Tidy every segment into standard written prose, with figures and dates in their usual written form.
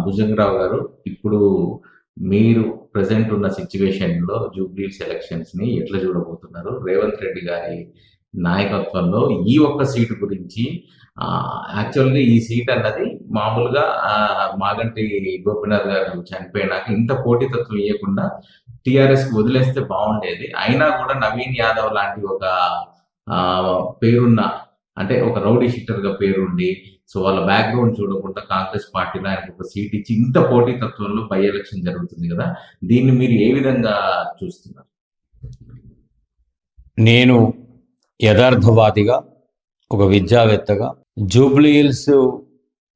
భుజంగరావు గారు, ఇప్పుడు మీరు ప్రెజెంట్ ఉన్న సిచ్యువేషన్‌లో జూబ్లీ ఎలక్షన్స్‌ని ఎట్లా చూడబోతున్నారు? రేవంత్ రెడ్డి గారి నాయకత్వంలో ఈ ఒక్క సీటు గురించి యాక్చువల్‌గా ఈ సీట్ అన్నది మామూలుగా మాగంటి గోపీనాథ్ గారు చనిపోయినాక ఇంత పోటీతత్వం ఇయ్యకుండా టీఆర్ఎస్‌కి వదిలేస్తే బాగుండేది. అయినా కూడా నవీన్ యాదవ్ లాంటి ఒక పేరున్న, అంటే ఒక రౌడీ షీటర్‌గా పేరుండి, సో వాళ్ళ బ్యాక్‌గ్రౌండ్ చూడకుండా కాంగ్రెస్ పార్టీలో ఆయనకు ఒక సీట్ ఇచ్చి ఇంత పోటీతత్వంలో బై ఎలక్షన్ జరుగుతుంది కదా! దీన్ని మీరు ఏ విధంగా చూస్తున్నారు? నేను యథార్థవాదిగా, ఒక విద్యావేత్తగా, జూబ్లీ హిల్స్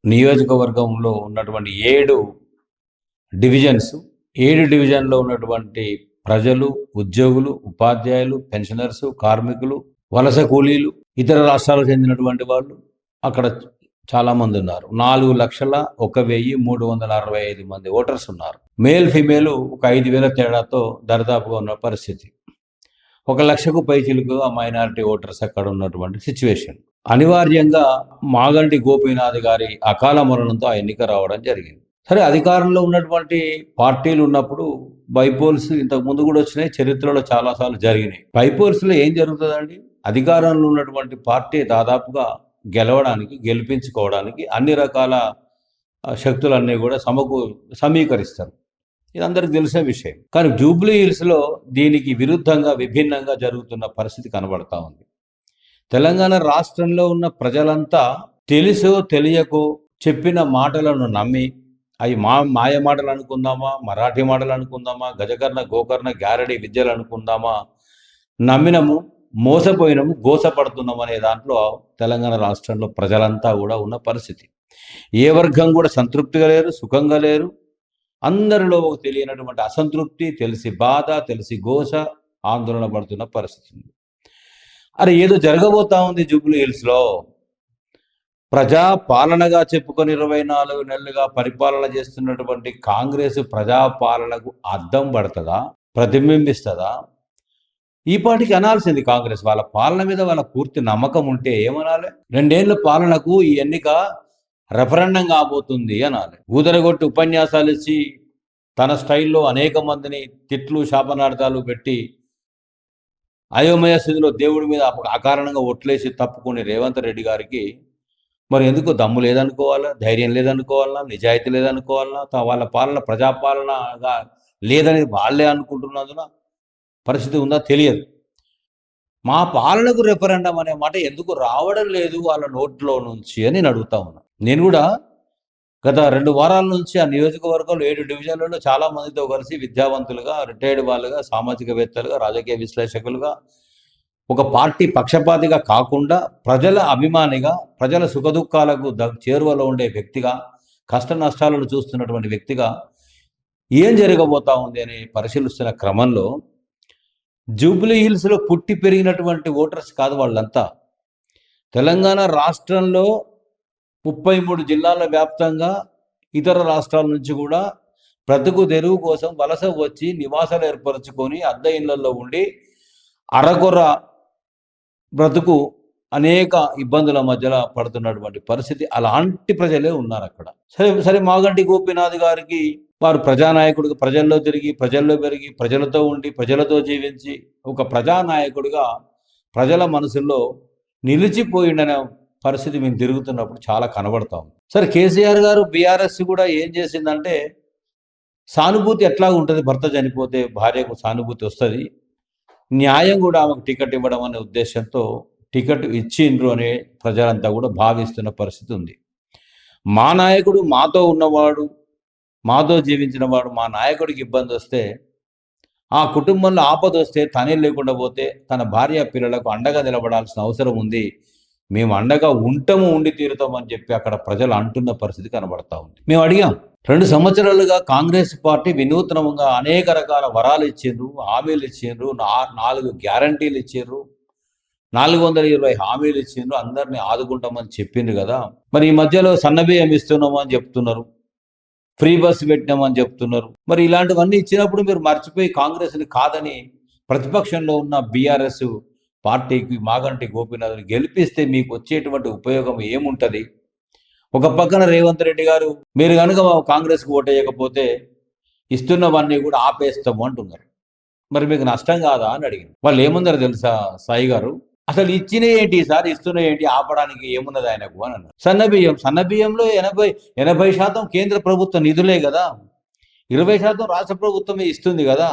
నియోజకవర్గంలో ఉన్నటువంటి 7 డివిజన్లో ఉన్నటువంటి ప్రజలు, ఉద్యోగులు, ఉపాధ్యాయులు, పెన్షనర్సు, కార్మికులు, వలస కూలీలు, ఇతర రాష్ట్రాలకు చెందినటువంటి వాళ్ళు అక్కడ చాలామంది ఉన్నారు. 4,01,365 మంది ఓటర్స్ ఉన్నారు. మేల్ ఫీమేల్ ఒక 5,000 తేడాతో దరిదాపుగా ఉన్న పరిస్థితి. 1,00,000కు పైచిలుకుగా మైనారిటీ ఓటర్స్ అక్కడ ఉన్నటువంటి సిచ్యువేషన్. అనివార్యంగా మాగంటి గోపీనాథ్ గారి అకాల మరణంతో ఆ ఎన్నిక రావడం జరిగింది. సరే, అధికారంలో ఉన్నటువంటి పార్టీలు ఉన్నప్పుడు బైపోల్స్ ఇంతకు ముందు కూడా వచ్చినాయి, చరిత్రలో చాలాసార్లు జరిగినాయి. బైపోల్స్లో ఏం జరుగుతుందండి? అధికారంలో ఉన్నటువంటి పార్టీ దాదాపుగా గెలిపించుకోవడానికి అన్ని రకాల శక్తులన్నీ కూడా సమీకరిస్తారు. ఇది అందరికి తెలిసిన విషయం. కానీ జూబ్లీ హిల్స్లో దీనికి విరుద్ధంగా, విభిన్నంగా జరుగుతున్న పరిస్థితి కనబడతా ఉంది. తెలంగాణ రాష్ట్రంలో ఉన్న ప్రజలంతా తెలుసో తెలియకో చెప్పిన మాటలను నమ్మి, అవి మాయ మాటలు అనుకుందామా, మరాఠీ మాటలు అనుకుందామా, గజకర్ణ గోకర్ణ గారడి విద్యలు అనుకుందామా, నమ్మినము, మోసపోయినము, గోసపడుతున్నాము అనే దాంట్లో తెలంగాణ రాష్ట్రంలో ప్రజలంతా కూడా ఉన్న పరిస్థితి. ఏ వర్గం కూడా సంతృప్తిగా లేరు, సుఖంగా లేరు. అందరిలో ఒక తెలియనటువంటి అసంతృప్తి, తెలిసి బాధ, తెలిసి గోస, ఆందోళన పడుతున్న పరిస్థితి ఉంది. అరే, ఏదో జరగబోతా ఉంది జూబ్లీ హిల్స్లో. ప్రజా పాలనగా చెప్పుకొని 24 నెలలుగా పరిపాలన చేస్తున్నటువంటి కాంగ్రెస్ ప్రజాపాలనకు అద్దం పడుతుందా, ప్రతిబింబిస్తుందా? ఈ పాటికి అనాల్సింది కాంగ్రెస్. వాళ్ళ పాలన మీద వాళ్ళ పూర్తి నమ్మకం ఉంటే ఏమనాలి? 2 ఏళ్ల పాలనకు ఈ ఎన్నిక రెఫరెండం కాబోతుంది అనాలి. ఊదరగొట్టి ఉపన్యాసాలు ఇచ్చి తన స్టైల్లో అనేక మందిని తిట్లు, శాపనార్థాలు పెట్టి అయోమయ స్థితిలో దేవుడి మీద అకారణంగా ఒట్లేసి తప్పుకుని రేవంత్ రెడ్డి గారికి మరి ఎందుకు దమ్ము లేదనుకోవాలా, ధైర్యం లేదనుకోవాలా, నిజాయితీ లేదనుకోవాలా, వాళ్ళ పాలన ప్రజాపాలనగా లేదని వాళ్ళే అనుకుంటున్నందున పరిస్థితి ఉందా తెలియదు. మా పాలనకు రెఫరెండం అనే మాట ఎందుకు రావడం లేదు వాళ్ళ నోట్లో నుంచి అని నేను అడుగుతా ఉన్నా. నేను కూడా గత 2 వారాల నుంచి ఆ నియోజకవర్గంలో 7 డివిజన్లలో చాలా మందితో కలిసి విద్యావంతులుగా, రిటైర్డ్ వాళ్ళుగా, సామాజికవేత్తలుగా, రాజకీయ విశ్లేషకులుగా, ఒక పార్టీ పక్షపాతిగా కాకుండా ప్రజల అభిమానిగా, ప్రజల సుఖదుఖాలకు చేరువలో ఉండే వ్యక్తిగా, కష్ట నష్టాలను చూస్తున్నటువంటి వ్యక్తిగా ఏం జరగబోతా ఉంది అని పరిశీలిస్తున్న క్రమంలో జూబ్లీ హిల్స్లో పుట్టి పెరిగినటువంటి ఓటర్స్ కాదు వాళ్ళంతా. తెలంగాణ రాష్ట్రంలో 33 జిల్లాల వ్యాప్తంగా ఇతర రాష్ట్రాల నుంచి కూడా బ్రతుకు తెరువు కోసం వలస వచ్చి నివాసాలు ఏర్పరచుకొని అద్దె ఇళ్లలో ఉండి అరకొర బ్రతుకు అనేక ఇబ్బందుల మధ్యలో పడుతున్నటువంటి పరిస్థితి. అలాంటి ప్రజలే ఉన్నారు అక్కడ. సరే మాగంటి గోపీనాథ్ గారికి వారు ప్రజానాయకుడిగా ప్రజల్లో తిరిగి, ప్రజల్లో పెరిగి, ప్రజలతో ఉండి, ప్రజలతో జీవించి ఒక ప్రజానాయకుడిగా ప్రజల మనసుల్లో నిలిచిపోయిన పరిస్థితి మేము తిరుగుతున్నప్పుడు చాలా కనబడతాం. సరే, కేసీఆర్ గారు బీఆర్ఎస్ కూడా ఏం చేసిందంటే, సానుభూతి ఎట్లా ఉంటుంది, భర్త చనిపోతే భార్యకు సానుభూతి వస్తుంది, న్యాయం కూడా ఆమెకు టికెట్ ఇవ్వడం అనే ఉద్దేశంతో టికెట్ ఇచ్చిండ్రు అనే ప్రజలంతా కూడా భావిస్తున్న పరిస్థితి ఉంది. మా నాయకుడు మాతో ఉన్నవాడు, మాతో జీవించిన వాడు, మా నాయకుడికి ఇబ్బంది వస్తే, ఆ కుటుంబంలో ఆపద వస్తే తనే లేకుండా పోతే తన భార్య పిల్లలకు అండగా నిలబడాల్సిన అవసరం ఉంది, మేము అండగా ఉంటాము, ఉండి తీరుతామని చెప్పి అక్కడ ప్రజలు అంటున్న పరిస్థితి కనబడతా ఉంది. మేము అడిగాం, 2 సంవత్సరాలుగా కాంగ్రెస్ పార్టీ వినూత్నంగా అనేక రకాల వరాలు ఇచ్చిండ్రు, హామీలు ఇచ్చిండ్రు, 4 గ్యారంటీలు ఇచ్చిండ్రు, 420 హామీలు ఇచ్చిండ్రు, అందరినీ ఆదుకుంటామని చెప్పిండ్రు కదా. మరి ఈ మధ్యలో సన్నబియ్యం ఇస్తున్నాము అని చెప్తున్నారు, ఫ్రీ బస్ పెట్టినామని చెప్తున్నారు. మరి ఇలాంటివన్నీ ఇచ్చినప్పుడు మీరు మర్చిపోయి కాంగ్రెస్ని కాదని ప్రతిపక్షంలో ఉన్న బీఆర్ఎస్ పార్టీకి మాగంటి గోపీనాథ్ని గెలిపిస్తే మీకు వచ్చేటువంటి ఉపయోగం ఏముంటుంది? ఒక పక్కన రేవంత్ రెడ్డి గారు మీరు కనుక కాంగ్రెస్కి ఓటు వేయకపోతే ఇస్తున్నవన్నీ కూడా ఆపేస్తాము అంటున్నారు. మరి మీకు నష్టం కాదా అని అడిగింది. వాళ్ళు ఏముందరో తెలుసా సాయి గారు, అసలు ఇచ్చిన ఏంటి సార్, ఇస్తున్న ఏంటి, ఆపడానికి ఏమున్నది ఆయనకు అని అన్నారు. సన్నబియ్యంలో 80% కేంద్ర ప్రభుత్వ నిధులే కదా, 20% రాష్ట్ర ప్రభుత్వమే ఇస్తుంది కదా.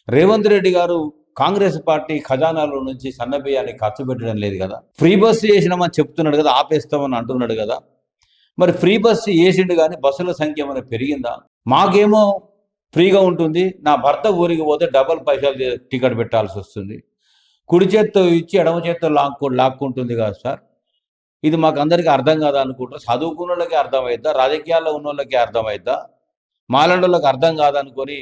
రేవంత్ రెడ్డి గారు కాంగ్రెస్ పార్టీ ఖజానాలో నుంచి సన్నబియ్యాన్ని ఖర్చు పెట్టడం లేదు కదా. ఫ్రీ బస్సు చేసినామని చెప్తున్నాడు కదా, ఆపేస్తామని అంటున్నాడు కదా. మరి ఫ్రీ బస్సు వేసిండు కానీ బస్సుల సంఖ్య ఏమైనా పెరిగిందా? మాకేమో ఫ్రీగా ఉంటుంది, నా భర్త ఊరికి పోతే డబల్ పైసలు టికెట్ పెట్టాల్సి వస్తుంది, కుడి చేత్తో ఇచ్చి ఎడమ చేత్తో లాక్కుంటుంది కదా సార్. ఇది మాకు అందరికీ అర్థం కాదా అనుకుంటారు. చదువుకున్న వాళ్ళకి అర్థమైద్దా, రాజకీయాల్లో ఉన్న వాళ్ళకి అర్థమైద్దా, మాలాంటి అర్థం కాదనుకొని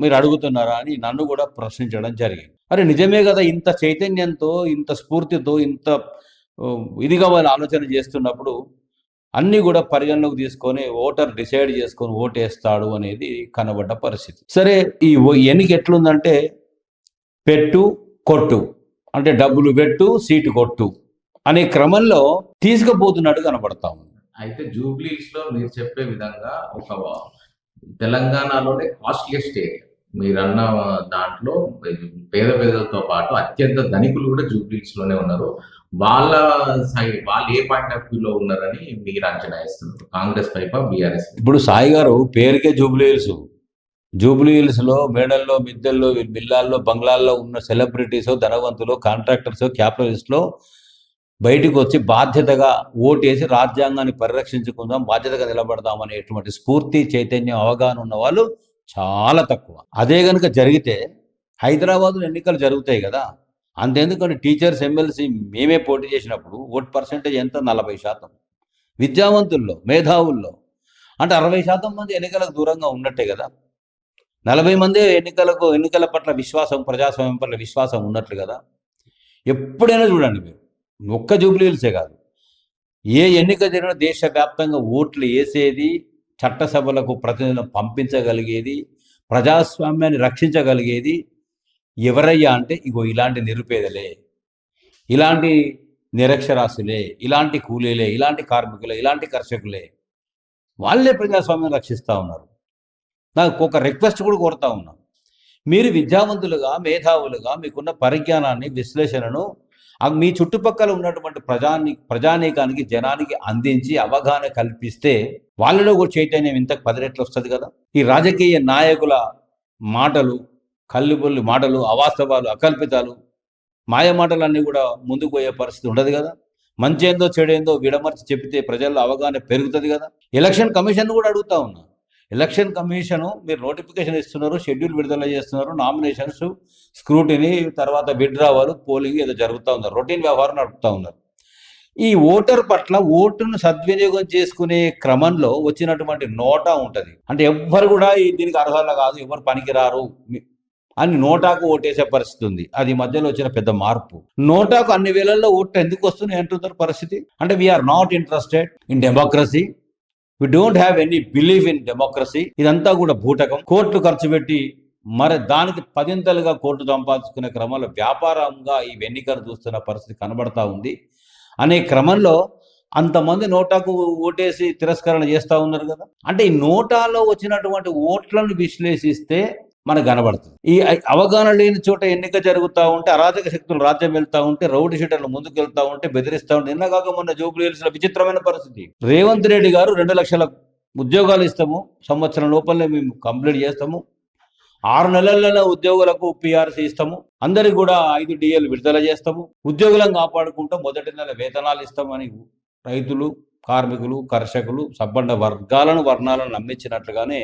మీరు అడుగుతున్నారా అని నన్ను కూడా ప్రశ్నించడం జరిగింది. అరే నిజమే కదా, ఇంత చైతన్యంతో, ఇంత స్ఫూర్తితో, ఇంత ఇదిగా వాళ్ళు ఆలోచన చేస్తున్నప్పుడు అన్నీ కూడా పరిగణలోకి తీసుకొని ఓటర్ డిసైడ్ చేసుకొని ఓటేస్తాడు అనేది కనబడ్డ పరిస్థితి. సరే, ఈ ఎన్నిక ఎట్లుందంటే పెట్టు కొట్టు, అంటే డబ్బులు పెట్టు సీటు కొట్టు అనే క్రమంలో తీసుకుపోతున్నట్టు కనబడతా ఉంది. అయితే జూబ్లీస్ లో మీరు చెప్పే విధంగా ఒక తెలంగాణలోనే కాస్ట్లియస్ట్ ఏరియా మీరన్న దాంట్లో పేద పేదలతో పాటు అత్యంత ధనికులు కూడా జూబ్లీస్ లోనే ఉన్నారు. వాళ్ళ సైడ్ వాళ్ళు ఏ పాయింట్ ఆఫ్ వ్యూలో ఉన్నారని మీరు అంచనా వేస్తున్నారు, కాంగ్రెస్ వైపా బీఆర్ఎస్? ఇప్పుడు సాయి గారు పేరుకే జూబ్లీ హిల్స్లో మేడల్లో, మిద్దెల్లో, బిల్లాల్లో, బంగ్లాల్లో ఉన్న సెలబ్రిటీస్, ధనవంతులు, కాంట్రాక్టర్స్, క్యాపిటలిస్ట్లో బయటకు వచ్చి బాధ్యతగా ఓటేసి రాజ్యాంగాన్ని పరిరక్షించుకుందాం, బాధ్యతగా నిలబడదాం అనేటువంటి స్ఫూర్తి, చైతన్యం, అవగాహన ఉన్న వాళ్ళు చాలా తక్కువ. అదే కనుక జరిగితే హైదరాబాద్లో ఎన్నికలు జరుగుతాయి కదా, అంతెందుకంటే టీచర్స్, ఎమ్మెల్సీ మేమే పోటీ చేసినప్పుడు ఓట్ పర్సెంటేజ్ ఎంత? 40%. విద్యావంతుల్లో, మేధావుల్లో అంటే 60% మంది ఎన్నికలకు దూరంగా ఉన్నట్టే కదా. 40 మంది ఎన్నికల పట్ల విశ్వాసం, ప్రజాస్వామ్యం పట్ల విశ్వాసం ఉన్నట్లు కదా. ఎప్పుడైనా చూడండి మీరు, ఒక్క జూబ్లీ హిల్సే కాదు, ఏ ఎన్నిక జరిగినా దేశవ్యాప్తంగా ఓట్లు వేసేది, చట్టసభలకు ప్రతినిధులను పంపించగలిగేది, ప్రజాస్వామ్యాన్ని రక్షించగలిగేది ఎవరయ్యా అంటే ఇగో ఇలాంటి నిరుపేదలే, ఇలాంటి నిరక్షరాస్యులే, ఇలాంటి కూలీలే, ఇలాంటి కార్మికులే, ఇలాంటి కర్షకులే, వాళ్ళే ప్రజాస్వామ్యం రక్షిస్తూ ఉన్నారు. నాకు ఒక రిక్వెస్ట్ కూడా కోరుతా ఉన్నాం, మీరు విద్యావంతులుగా, మేధావులుగా మీకున్న పరిజ్ఞానాన్ని, విశ్లేషణను మీ చుట్టుపక్కల ఉన్నటువంటి ప్రజానీకానికి, జనానికి అందించి అవగాహన కల్పిస్తే వాళ్ళలో కూడా చైతన్యం ఇంతకు 10 రెట్లు వస్తుంది కదా. ఈ రాజకీయ నాయకుల మాటలు, కల్లిబొల్లి మాటలు, అవాస్తవాలు, అకల్పితాలు, మాయ మాటలన్నీ కూడా ముందుకు పోయే పరిస్థితి ఉండదు కదా. మంచేందో చెడేందో విడమర్చి చెప్తే ప్రజల్లో అవగాహన పెరుగుతుంది కదా. ఎలక్షన్ కమిషన్ కూడా అడుగుతా ఉన్నా, ఎలక్షన్ కమిషను మీరు నోటిఫికేషన్ ఇస్తున్నారు, షెడ్యూల్ విడుదల చేస్తున్నారు, నామినేషన్స్, స్క్రూటినీ, తర్వాత విత్డ్రావల్, పోలింగ్ ఏదో జరుగుతూ ఉన్నారు, రొటీన్ వ్యవహారం నడుపుతూ ఉన్నారు. ఈ ఓటర్ పట్ల ఓటును సద్వినియోగం చేసుకునే క్రమంలో వచ్చినటువంటి నోటా ఉంటుంది. అంటే ఎవ్వరు కూడా దీనికి అర్హులు కాదు, ఎవరు పనికిరారు అని నోటాకు ఓటేసే పరిస్థితి ఉంది. అది మధ్యలో వచ్చిన పెద్ద మార్పు. నోటాకు అన్ని వేళల్లో ఓట్లు ఎందుకు వస్తున్నాయి అంటున్నారు పరిస్థితి. అంటే we are not interested in democracy, we don't have any believe in democracy. ఇదంతా కూడా బూటకం. కోట్లు ఖర్చు పెట్టి మరి దానికి 10 కోట్లు సంపాదించుకునే క్రమంలో వ్యాపారంగా ఈ ఎన్నికలు చూస్తున్న పరిస్థితి కనబడతా ఉంది. అనే క్రమంలో అంతమంది నోటాకు ఓటేసి తిరస్కరణ చేస్తూ ఉన్నారు కదా. అంటే ఈ నోటాలో వచ్చినటువంటి ఓట్లను విశ్లేషిస్తే మనకు కనబడుతుంది. ఈ అవగాహన లేని చోట ఎన్నిక జరుగుతూ ఉంటే, అరాజక శక్తులు రాజ్యం వెళ్తూ ఉంటే, రౌడీ షీటర్లు ముందుకు వెళ్తూ ఉంటే, బెదిరిస్తూ ఉంటే, నిన్న కాక మొన్న జూబ్లీ హిల్స్లో విచిత్రమైన పరిస్థితి. రేవంత్ రెడ్డి గారు 2 లక్షల ఉద్యోగాలు ఇస్తాము, సంవత్సరం లోపలనే మేము కంప్లీట్ చేస్తాము, 6 నెలలలో ఉద్యోగులకు పిఆర్సీ ఇస్తాము, అందరికి కూడా 5 DL విడుదల చేస్తాము, ఉద్యోగులను కాపాడుకుంటాం, మొదటి నెల వేతనాలు ఇస్తామని రైతులు, కార్మికులు, కర్షకులు, సబ్బండ వర్ణాలను నమ్మించినట్లుగానే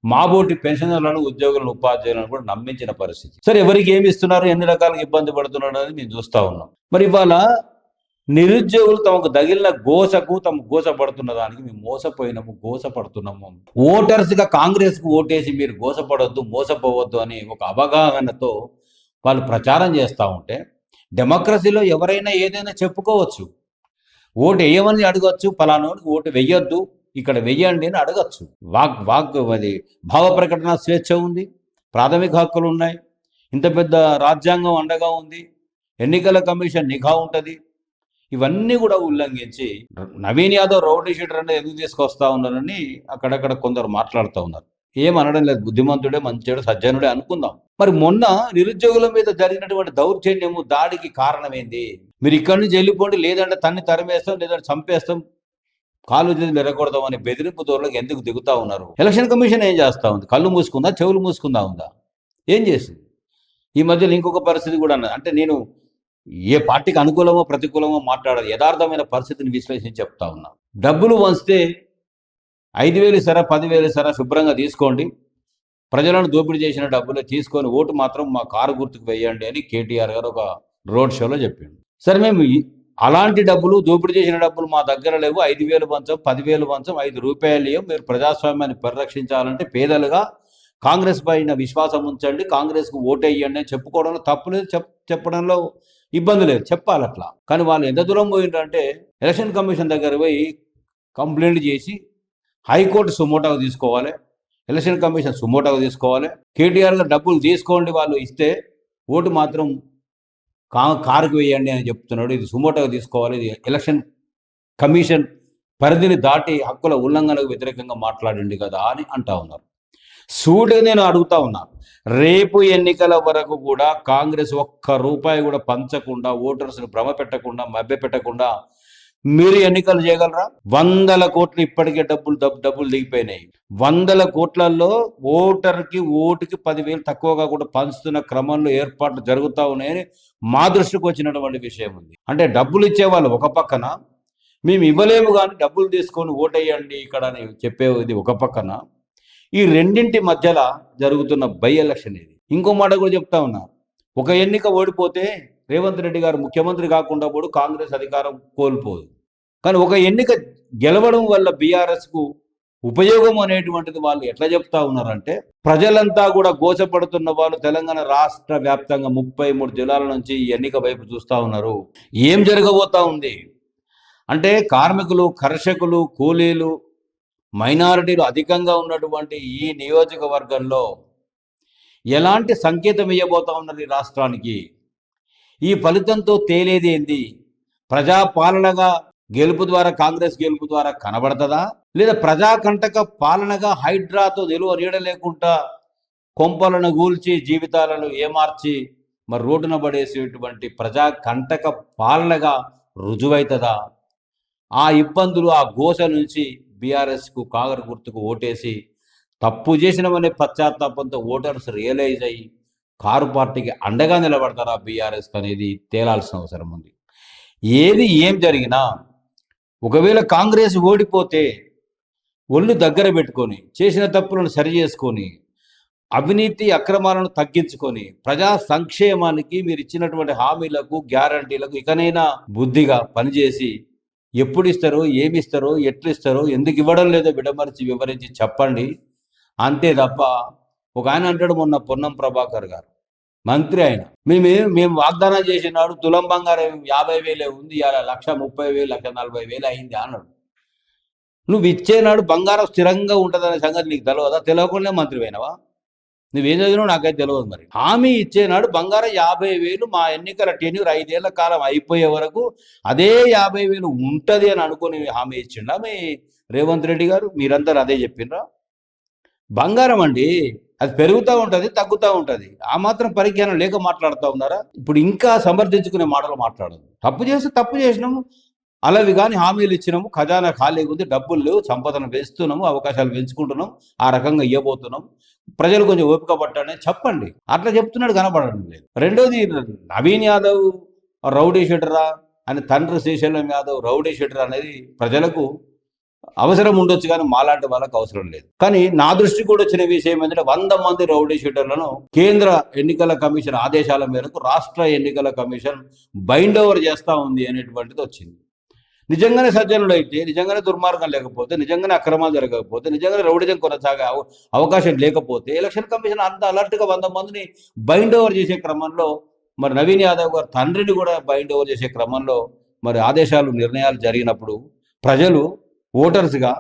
మాబోటి పెన్షనర్లను, ఉద్యోగులను, ఉపాధ్యాయులను కూడా నమ్మించిన పరిస్థితి. సరే, ఎవరికి ఏమి ఇస్తున్నారు, ఎన్ని రకాలుగా ఇబ్బంది పడుతున్నారు అనేది మేము చూస్తూ ఉన్నాం. మరి ఇవాళ నిరుద్యోగులు తమకు తగిలిన గోసకు తమ గోసపడుతున్న దానికి మేము మోసపోయినాము, గోసపడుతున్నాము. ఓటర్స్గా కాంగ్రెస్కు ఓటేసి మీరు గోసపడొద్దు, మోసపోవద్దు అని ఒక అవగాహనతో వాళ్ళు ప్రచారం చేస్తూ ఉంటే, డెమోక్రసీలో ఎవరైనా ఏదైనా చెప్పుకోవచ్చు, ఓటు వేయమని అడగచ్చు, ఫలానానికి ఓటు వెయ్యొద్దు, ఇక్కడ వెయ్యండి అని అడగచ్చు. అది భావ ప్రకటన స్వేచ్ఛ ఉంది, ప్రాథమిక హక్కులు ఉన్నాయి, ఇంత పెద్ద రాజ్యాంగం అండగా ఉంది, ఎన్నికల కమిషన్ నిఘా ఉంటుంది. ఇవన్నీ కూడా ఉల్లంఘించి నవీన్ యాదవ్ రౌడీ షీటర్ అంటే ఎందుకు తీసుకొస్తా ఉన్నారని అక్కడక్కడ కొందరు మాట్లాడుతూ ఉన్నారు. ఏమనడం లేదు, బుద్ధిమంతుడే, మంచివాడు, సజ్జనుడే అనుకుందాం. మరి మొన్న నిరుద్యోగుల మీద జరిగినటువంటి దౌర్జన్యము, దాడికి కారణం ఏంది? మీరు ఇక్కడి నుంచి వెళ్ళిపోండి, లేదంటే తన్ని తరిమేస్తాం, లేదంటే చంపేస్తాం, కాలు చేతులు ఎరగొడదాం అని బెదిరింపు దూరంలోకి ఎందుకు దిగుతా ఉన్నారు? ఎలక్షన్ కమిషన్ ఏం చేస్తా ఉంది? కళ్ళు మూసుకుందా, చెవులు మూసుకుందా ఉందా? ఏం చేసింది? ఈ మధ్యలో ఇంకొక పరిస్థితి కూడా అన్నది. అంటే నేను ఏ పార్టీకి అనుకూలమో ప్రతికూలమో మాట్లాడాలి, యథార్థమైన పరిస్థితిని విశ్లేషించి చెప్తా ఉన్నా. డబ్బులు వంచితే 5,000 ఇస్తారా, 10,000 ఇస్తారా, శుభ్రంగా తీసుకోండి, ప్రజలను దోపిడీ చేసిన డబ్బులు తీసుకొని ఓటు మాత్రం మా కారు గుర్తుకు వేయండి అని కేటీఆర్ గారు ఒక రోడ్ షోలో చెప్పిండు. సరే, మేము అలాంటి డబ్బులు, దోపిడీ చేసిన డబ్బులు మా దగ్గర లేవు, 5,000 పంచం, 10,000 పంచం, 5 రూపాయలు ఇవ్వం, మీరు ప్రజాస్వామ్యాన్ని పరిరక్షించాలంటే పేదలుగా కాంగ్రెస్ పైన విశ్వాసం ఉంచండి, కాంగ్రెస్కు ఓటేయండి అని చెప్పుకోవడంలో తప్పు లేదు, చెప్పడంలో ఇబ్బంది లేదు, చెప్పాలి అట్లా. కానీ వాళ్ళు ఎంత దూరం పోయిందంటే ఎలక్షన్ కమిషన్ దగ్గర పోయి కంప్లైంట్ చేసి హైకోర్టు సుమోటాకు తీసుకోవాలి, ఎలక్షన్ కమిషన్ సుమోటాకు తీసుకోవాలి, కేటీఆర్ గారు డబ్బులు తీసుకోండి, వాళ్ళు ఇస్తే ఓటు మాత్రం కారుకు వేయండి అని చెప్తున్నాడు, ఇది సుమోటాకు తీసుకోవాలి, ఇది ఎలక్షన్ కమిషన్ పరిధిని దాటి హక్కుల ఉల్లంఘనకు వ్యతిరేకంగా మాట్లాడండి కదా అని అంటా ఉన్నారు. సూటిగా నేను అడుగుతా ఉన్నా, రేపు ఎన్నికల వరకు కూడా కాంగ్రెస్ ఒక్క రూపాయి కూడా పంచకుండా, ఓటర్స్ని భ్రమ పెట్టకుండా, మభ్య పెట్టకుండా మీరు ఎన్నికలు చేయగలరా? 100 కోట్లు ఇప్పటికే డబ్బులు దిగిపోయినాయి. 100 కోట్లలో ఓటుకి 10,000 తక్కువగా కూడా పంచుతున్న క్రమంలో ఏర్పాట్లు జరుగుతూ ఉన్నాయని మా దృష్టికి వచ్చినటువంటి విషయం ఉంది. అంటే డబ్బులు ఇచ్చేవాళ్ళు ఒక పక్కన, మేము ఇవ్వలేము కానీ డబ్బులు తీసుకొని ఓటేయండి ఇక్కడ అని చెప్పేది ఒక పక్కన, ఈ రెండింటి మధ్యలో జరుగుతున్న బై ఎలక్షన్ ఇది. ఇంకో మాట కూడా చెప్తా ఉన్నా, ఒక ఎన్నిక ఓడిపోతే రేవంత్ రెడ్డి గారు ముఖ్యమంత్రి కాకుండా పోడు, కాంగ్రెస్ అధికారం కోల్పోదు. కానీ ఒక ఎన్నిక గెలవడం వల్ల బీఆర్ఎస్కు ఉపయోగం అనేటువంటిది వాళ్ళు ఎట్లా చెప్తా ఉన్నారంటే, ప్రజలంతా కూడా గోచపడుతున్న వాళ్ళు తెలంగాణ రాష్ట్ర వ్యాప్తంగా 33 జిల్లాల నుంచి ఈ ఎన్నిక వైపు చూస్తూ ఉన్నారు. ఏం జరగబోతా ఉంది అంటే, కార్మికులు, కర్షకులు, కూలీలు, మైనారిటీలు అధికంగా ఉన్నటువంటి ఈ నియోజకవర్గంలో ఎలాంటి సంకేతం ఇవ్వబోతా ఉన్నది రాష్ట్రానికి? ఈ ఫలితంతో తేలేది ఏంది? ప్రజాపాలనగా గెలుపు ద్వారా, కాంగ్రెస్ గెలుపు ద్వారా కనబడుతుందా, లేదా ప్రజాకంటక పాలనగా హైడ్రాతో నిలువ నీడ లేకుండా కొంపలను గూల్చి జీవితాలను ఏమార్చి మరి రోడ్డున పడేసేటువంటి ప్రజాకంటక పాలనగా రుజువైతుందా? ఆ ఇబ్బందులు, ఆ ఘోష నుంచి బీఆర్ఎస్కు, కాంగ్రెస్ గుర్తుకు ఓటేసి తప్పు చేసినవనే పశ్చాత్తాపంతో ఓటర్స్ రియలైజ్ అయ్యి కారు పార్టీకి అండగా నిలబడతారా బీఆర్ఎస్ అనేది తేలాల్సిన అవసరం ఉంది. ఏం జరిగినా ఒకవేళ కాంగ్రెస్ ఓడిపోతే ఒళ్ళు దగ్గర పెట్టుకొని, చేసిన తప్పులను సరి చేసుకొని, అవినీతి అక్రమాలను తగ్గించుకొని, ప్రజా సంక్షేమానికి మీరు ఇచ్చినటువంటి హామీలకు, గ్యారంటీలకు ఇకనైనా బుద్ధిగా పనిచేసి ఎప్పుడు ఇస్తారో, ఏమి ఇస్తారో, ఎట్లు ఇస్తారో, ఎందుకు ఇవ్వడం లేదో విడమర్చి వివరించి చెప్పండి. అంతే తప్ప ఒక ఆయన అంటాడు, మొన్న పొన్నం ప్రభాకర్ గారు మంత్రి, ఆయన మేము వాగ్దానం చేసినాడు తులం బంగారం 50,000 ఉంది, 1,30,000, 1,40,000 అయింది అన్నాడు. నువ్వు ఇచ్చేనాడు బంగారం స్థిరంగా ఉంటుందనే సంగతి నీకు తెలియదా? తెలియకుండా మంత్రి అయినవా? నువ్వేం చదివినావు నాకైతే తెలియదు. మరి హామీ ఇచ్చేనాడు బంగారం 50,000, మా ఎన్నికల టెన్యూర్ 5 ఏళ్ల కాలం అయిపోయే వరకు అదే 50,000 ఉంటుంది అని అనుకుని హామీ ఇచ్చిండా మీ రేవంత్ రెడ్డి గారు? మీరందరూ అదే చెప్పిండ్రా? బంగారం అండి, అది పెరుగుతూ ఉంటుంది, తగ్గుతూ ఉంటుంది. ఆ మాత్రం పరిజ్ఞానం లేక మాట్లాడుతూ ఉన్నారా? ఇప్పుడు ఇంకా సమర్థించుకునే మాటలు మాట్లాడదు. తప్పు చేస్తే తప్పు చేసినాము, అలావి కానీ హామీలు ఇచ్చినాము, ఖజానా ఖాళీగా ఉంది, డబ్బులు లేవు, సంపదను పెంచుతున్నాము, అవకాశాలు పెంచుకుంటున్నాం, ఆ రకంగా ఇవ్వబోతున్నాం, ప్రజలు కొంచెం ఓపిక పట్టాలని చెప్పండి. అట్లా చెప్తున్నాడు, కనబడడం లేదు. రెండోది, నవీన్ యాదవ్ రౌడీ షీటరా అని తండ్రి శ్రీశైలం యాదవ్ రౌడీ షీటర్ అనేది ప్రజలకు అవసరం ఉండొచ్చు, కానీ మాలాంటి వాళ్ళకు అవసరం లేదు. కానీ నా దృష్టికి కూడా వచ్చిన విషయం ఏంటంటే, 100 మంది రౌడీ షీటర్లను కేంద్ర ఎన్నికల కమిషన్ ఆదేశాల మేరకు రాష్ట్ర ఎన్నికల కమిషన్ బైండ్ ఓవర్ చేస్తూ ఉంది అనేటువంటిది వచ్చింది. నిజంగానే సజ్జనుడు అయితే, నిజంగానే దుర్మార్గం లేకపోతే, నిజంగానే అక్రమాలు జరగకపోతే, నిజంగానే రౌడిజం కొనసాగే అవకాశం లేకపోతే, ఎలక్షన్ కమిషన్ అంత అలర్ట్గా 100 మందిని బైండ్ ఓవర్ చేసే క్రమంలో, మరి నవీన్ యాదవ్ గారు తండ్రిని కూడా బైండ్ ఓవర్ చేసే క్రమంలో మరి ఆదేశాలు, నిర్ణయాలు జరిగినప్పుడు ప్రజలు ఓటర్స్గా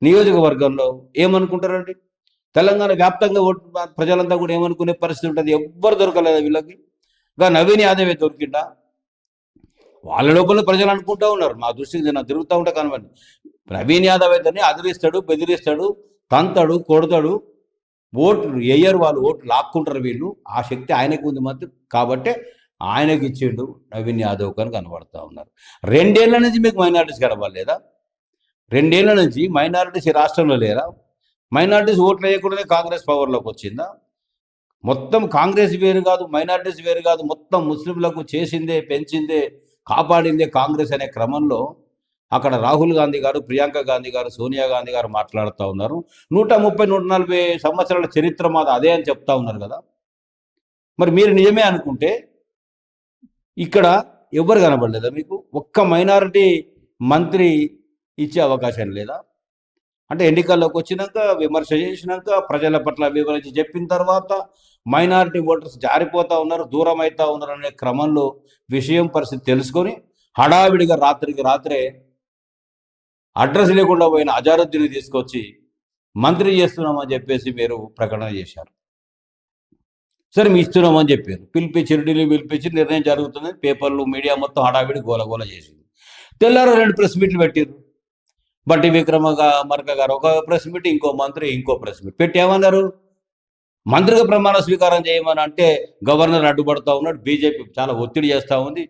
నియోజకవర్గంలో ఏమనుకుంటారండి? తెలంగాణ వ్యాప్తంగా ప్రజలంతా కూడా ఏమనుకునే పరిస్థితి ఉంటుంది? ఎవ్వరు దొరకలేదు వీళ్ళకి. ఇంకా నవీన్ యాదవే దొరికిందా? వాళ్ళ లోపల ప్రజలు అనుకుంటూ ఉన్నారు. మా దృష్టికి నేను తిరుగుతూ ఉంటా కనబడి నవీన్ యాదవ్ అయితేనే అదిరిస్తాడు, బెదిరిస్తాడు, తంతాడు, కొడతాడు, ఓట్లు వేయరు, వాళ్ళు ఓట్లు లాక్కుంటారు వీళ్ళు. ఆ శక్తి ఆయనకు ఉంది మాత్రం, కాబట్టి ఆయనకి ఇచ్చిండు నవీన్ యాదవ్ అని కనబడతా ఉన్నారు. 2 ఏళ్ల నుంచి మీకు మైనారిటీస్ కనబడలేదా? 2 ఏళ్ల నుంచి మైనారిటీస్ ఈ రాష్ట్రంలో లేరా? మైనారిటీస్ ఓట్లు వేయకుండానే కాంగ్రెస్ పవర్లోకి వచ్చిందా? మొత్తం కాంగ్రెస్ వేరు కాదు, మైనారిటీస్ వేరు కాదు, మొత్తం ముస్లింలకు చేసిందే, పెంచిందే, కాపాడిందే కాంగ్రెస్ అనే క్రమంలో అక్కడ రాహుల్ గాంధీ గారు, ప్రియాంక గాంధీ గారు, సోనియా గాంధీ గారు మాట్లాడుతూ ఉన్నారు. 130, 140 సంవత్సరాల చరిత్ర మాది అదే అని చెప్తా ఉన్నారు కదా. మరి మీరు నిజమే అనుకుంటే ఇక్కడ ఎవరు కనబడలేదా మీకు? ఒక్క మైనారిటీ మంత్రి ఇచ్చే అవకాశం లేదా? అంటే ఎన్నికల్లోకి వచ్చినాక విమర్శ చేసినాక ప్రజల పట్ల వివరించి చెప్పిన తర్వాత మైనారిటీ ఓటర్స్ జారిపోతూ ఉన్నారు, దూరం అవుతూ ఉన్నారు అనే క్రమంలో విషయం పరిస్థితి తెలుసుకొని హడావిడిగా రాత్రికి రాత్రే అడ్రస్ లేకుండా పోయిన అజారుద్దీన్ని తీసుకొచ్చి మంత్రి చేస్తున్నామని చెప్పేసి మీరు ప్రకటన చేశారు. సరే మీ ఇస్తున్నామని చెప్పారు, పిలిపించి ఢిల్లీ పిలిపించి నిర్ణయం జరుగుతుంది, పేపర్లు మీడియా మొత్తం హడావిడి గోలగోల చేసింది. తెల్లారు 2 ప్రెస్ మీట్లు పెట్టారు. బట్టి విక్రమార్క గారు ఒక ప్రెస్ మీట్, ఇంకో మంత్రి ఇంకో ప్రెస్ మీట్ పెట్టి ఏమన్నారు? మంత్రిగా ప్రమాణ స్వీకారం చేయమని అంటే గవర్నర్ అడ్డుపడతా ఉన్నాడు, బీజేపీ చాలా ఒత్తిడి చేస్తూ ఉంది,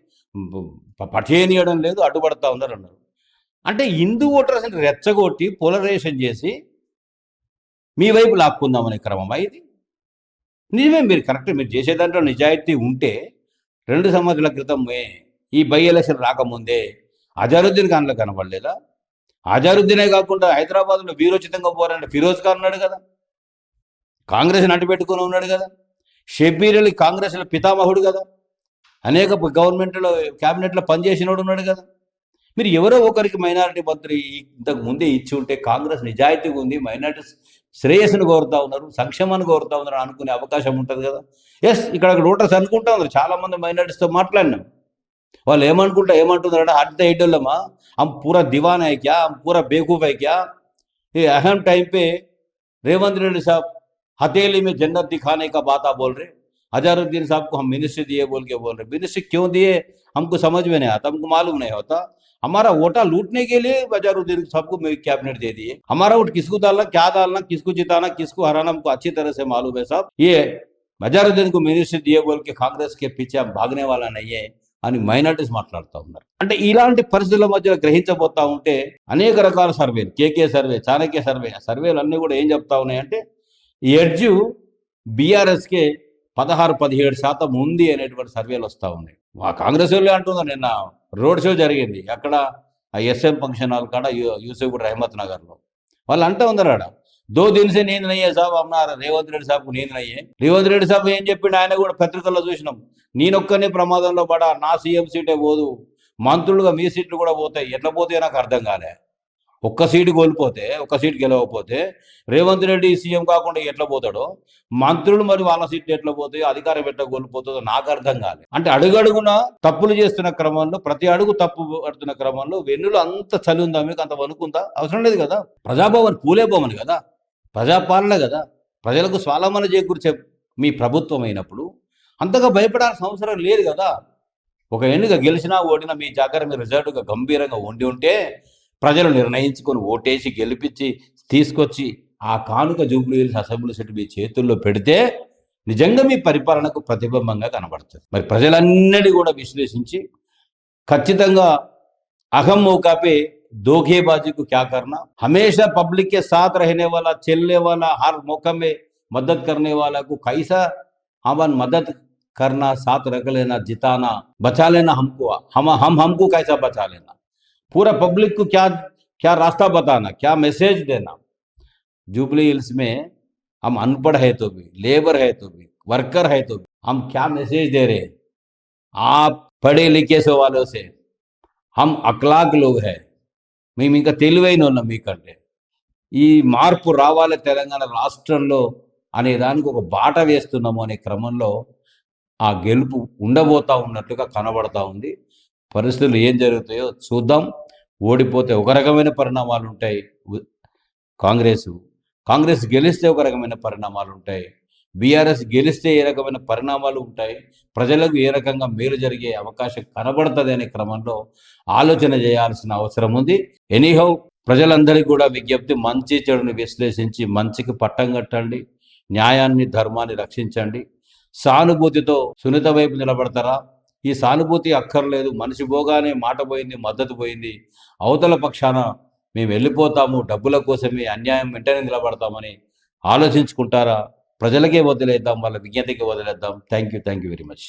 పట్టేయడం లేదు, అడ్డుపడతా ఉన్నారు అన్నారు. అంటే హిందూ ఓటర్స్ని రెచ్చగొట్టి పోలరైజేషన్ చేసి మీ వైపు లాక్కుందామనే క్రమమా ఇది? నిజమే, మీరు కరెక్ట్, మీరు చేసే దాంట్లో నిజాయితీ ఉంటే 2 సంవత్సరాల క్రితమే ఈ బై ఎలక్షన్ రాకముందే అజారుద్దీన్ ఖాన్లో కనబడలేదా? అజారుద్దీనే కాకుండా హైదరాబాద్లో వీరోచితంగా పోరాడిన ఫిరోజ్ ఖాన్ ఉన్నాడు కదా, కాంగ్రెస్ని అంటిపెట్టుకుని ఉన్నాడు కదా, షబ్బీర్ అలీ కాంగ్రెస్లో పితామహుడు కదా, అనేక గవర్నమెంట్లో క్యాబినెట్లో పనిచేసినోడు ఉన్నాడు కదా. మీరు ఎవరో ఒకరికి మైనారిటీ మంత్రి ఇంతకు ముందే ఇచ్చి ఉంటే కాంగ్రెస్ నిజాయితీగా ఉంది, మైనారిటీ శ్రేయస్సును కోరుతా ఉన్నారు, సంక్షేమాన్ని కోరుతా ఉన్నారు అనుకునే అవకాశం ఉంటుంది కదా. ఎస్, ఇక్కడ ఓటర్స్ అనుకుంటా ఉన్నారు, చాలామంది మైనారిటీస్తో మాట్లాడినాం, వాళ్ళు ఏమంటున్నారు అంటే హట్ द इडोलमा हम पूरा दीवाना है क्या, हम पूरा बेवकूफ़ है क्या, ये अहम टाइम पे रेवंत रेड्डी साहब हथेली में जन्नत दिखाने का बात आप बोल रहे, अजहरुद्दीन साहब को हम मिनिस्ट्री दिए बोल रहे, मिनिस्ट्री क्यों दिए हमको समझ में नहीं आता, हमको मालूम नहीं होता, हमारा वोटा लूटने के लिए अजहरुद्दीन साहब को कैबिनेट दे दिए, हमारा वोट किसको डालना, क्या डालना, किसको जिताना, किसको हराना हमको अच्छी तरह से मालूम है साहब, ये अजहरुद्दीन को मिनिस्ट्री दिए बोल के कांग्रेस के पीछे हम भागने वाला नहीं है అని మైనారిటీస్ మాట్లాడుతూ ఉన్నారు. అంటే ఇలాంటి పరిస్థితుల మధ్య గ్రహించబోతా ఉంటే అనేక రకాల సర్వేలు, కేకే సర్వే, చాణక్య సర్వే, సర్వేలు అన్నీ కూడా ఏం చెప్తా ఉన్నాయంటే ఎడ్జు బీఆర్ఎస్కే 16-17% ఉంది అనేటువంటి సర్వేలు వస్తూ ఉన్నాయి. మా కాంగ్రెస్ వాళ్ళే అంటున్నారు, నిన్న రోడ్ షో జరిగింది అక్కడ ఎస్ఎం ఫంక్షన్ హాల్ కాడ యూసుఫ్ रहमत నగర్లో, వాళ్ళు అంటూ ఉన్నారు ఆడ 2 दिन से नींद नहीं है साहब, हमारा रेवंत రెడ్డి సాబ్కు नींद नहीं है. రేవంత్ రెడ్డి సాబ్ ఏం చెప్పిండు, ఆయన కూడా పత్రికల్లో చూసినాం, నేనొక్కనే ప్రమాదంలో పడా, నా సీఎం సీటే పోదు, మంత్రులుగా మీ సీట్లు కూడా పోతాయి, ఎట్లా పోతే నాకు అర్థం కాలే, ఒక్క సీటు కోల్పోతే, ఒక్క సీటు గెలవకపోతే రేవంత్ రెడ్డి సీఎం కాకుండా ఎట్లా పోతాడో, మంత్రులు మరి వాళ్ళ సీట్లు ఎట్లా పోతాయో, అధికారం ఎట్లా కోల్పోతుందో నాకు అర్థం కాలే. అంటే అడుగడుగున తప్పులు చేస్తున్న క్రమంలో, ప్రతి అడుగు తప్పు పడుతున్న క్రమంలో వెన్నులో అంత చలి ఉందా మీకు, అంత వణుకుందా? అవసరం లేదు కదా, ప్రజాభవన్ పూలే భవన్ కదా, ప్రజాపాలన కదా, ప్రజలకు స్వావలంబన చేకూర్చే మీ ప్రభుత్వం అయినప్పుడు అంతగా భయపడాల్సిన అవసరం లేదు కదా. ఒక ఎన్నిక గెలిచినా ఓడినా మీ జాగ్రత్త మీరు రిజల్ట్గా గంభీరంగా ఉండి ఉంటే ప్రజలు నిర్ణయించుకొని ఓటేసి గెలిపించి తీసుకొచ్చి ఆ కానుక జూబ్లీ హిల్స్ అసెంబ్లీ సీట్ మీ చేతుల్లో పెడితే నిజంగా మీ పరిపాలనకు ప్రతిబింబంగా కనబడుతుంది. మరి ప్రజలన్నిటి కూడా విశ్లేషించి ఖచ్చితంగా अहम मौका पे धोखेबाजी को क्या करना, हमेशा पब्लिक के साथ रहने वाला, चलने वाला, हर मौका में मदद करने वाला को कैसा हमन मदद करना, साथ रख लेना, जिताना, बचा लेना हमको, हमको कैसा बचा लेना, पूरा पब्लिक को क्या क्या रास्ता बताना, क्या मैसेज देना. जुबली हिल्स में हम अनपढ़ है तो भी, लेबर है तो भी, वर्कर है तो भी, हम क्या मैसेज दे रहे हैं? आप पढ़े लिखे से वालों से हम అక్లాక్ లోగ్ హై, మేము ఇంకా తెలివైన ఉన్నాం మీకంటే, ఈ మార్పు రావాలి తెలంగాణ రాష్ట్రంలో అనే దానికి ఒక బాట వేస్తున్నాము అనే క్రమంలో ఆ గెలుపు ఉండబోతా ఉన్నట్టుగా కనబడతా ఉంది. పరిస్థితులు ఏం జరుగుతాయో చూద్దాం. ఓడిపోతే ఒక రకమైన పరిణామాలు ఉంటాయి, కాంగ్రెస్ గెలిస్తే ఒక రకమైన పరిణామాలు ఉంటాయి, బీఆర్ఎస్ గెలిస్తే ఏ రకమైన పరిణామాలు ఉంటాయి, ప్రజలకు ఏ రకంగా మేలు జరిగే అవకాశం కనబడుతుంది అనే క్రమంలో ఆలోచన చేయాల్సిన అవసరం ఉంది. ఎనీహౌ ప్రజలందరికీ కూడా విజ్ఞప్తి, మంచి చెడుని విశ్లేషించి మంచికి పట్టం కట్టండి, న్యాయాన్ని ధర్మాన్ని రక్షించండి. సానుభూతితో సునీత వైపు నిలబడతారా? ఈ సానుభూతి అక్కర్లేదు, మనిషి పోగానే మాట పోయింది, మద్దతు పోయింది, అవతల పక్షాన మేము వెళ్ళిపోతాము, డబ్బుల కోసమే అన్యాయం వెంటనే నిలబడతామని ఆలోచించుకుంటారా? ప్రజలకే వదిలేద్దాం, వాళ్ళ విజ్ఞతకి వదిలేద్దాం. Thank you very much.